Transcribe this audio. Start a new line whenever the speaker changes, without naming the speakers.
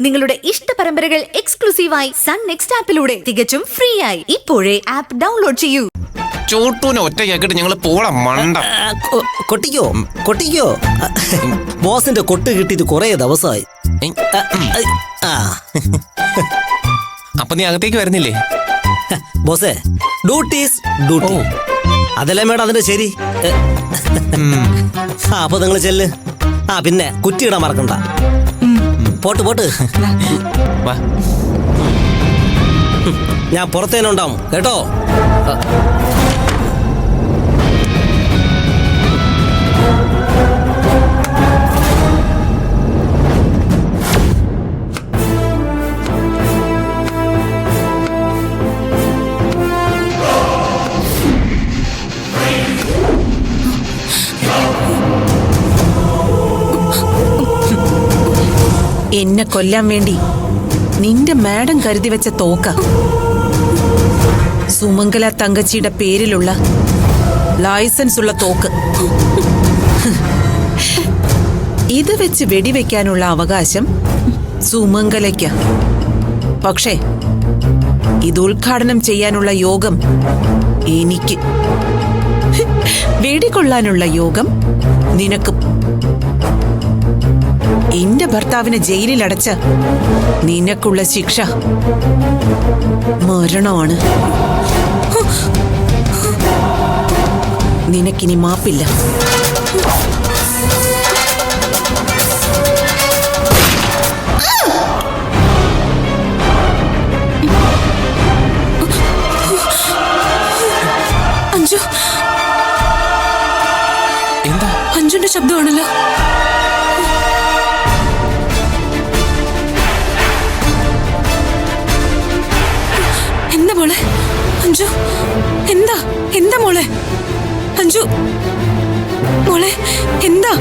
നിങ്ങളുടെ ഇഷ്ട പരമ്പരകൾ എക്സ്ക്ലൂസീവായി സൺ നെക്സ്റ്റ് ആപ്പിലൂടെ തികച്ചും ഫ്രീ ആയി ഇപ്പോഴേ ആപ്പ് ഡൗൺലോഡ് ചെയ്യൂ.
ചോട്ടൂനെ ഒറ്റയ്ക്കാക്കിട്ട് ഞങ്ങള് പോള മണ്ട.
കൊട്ടിക്കോ ബോസിന്റെ കൊട്ട് കിട്ടിയിട്ട് കൊറേ ദിവസമായി.
അപ്പൊ നീ അകത്തേക്ക് വരുന്നില്ലേ?
ബോസേ, ഡ്യൂട്ടീസ് ഡ്യൂട്ടി, അതല്ലേ മേഡം അതിന്റെ ശരി. അപ്പൊ നിങ്ങൾ ചെല്ല്. പിന്നെ കുറ്റിയിടാൻ മറക്കണ്ട. പോട്ട്
വാ,
ഞാൻ പുറത്തേനുണ്ടാവും കേട്ടോ.
എന്നെ കൊല്ലാൻ വേണ്ടി നിന്റെ മാഡം കരുതി വെച്ച തോക്ക, സുമംഗല തങ്കച്ചിയുടെ പേരിലുള്ള ലൈസൻസ് ഉള്ള തോക്ക്. ഇത് വെച്ച് വെടിവെക്കാനുള്ള അവകാശം സുമംഗലയ്ക്ക്. പക്ഷേ ഇത് ഉദ്ഘാടനം ചെയ്യാനുള്ള യോഗം എനിക്ക്, വെടികൊള്ളാനുള്ള യോഗം നിനക്കും. എന്റെ ഭർത്താവിനെ ജയിലിൽ അടച്ച നിനക്കുള്ള ശിക്ഷ മരണമാണ്. നിനക്കിനി മാപ്പില്ല. അഞ്ജു,
എന്താ?
അഞ്ജുന്റെ ശബ്ദമാണല്ലോ. എന്താ മോളെ? അഞ്ജു, എന്താ മോളെ? അഞ്ജു മോളെ, എന്താ?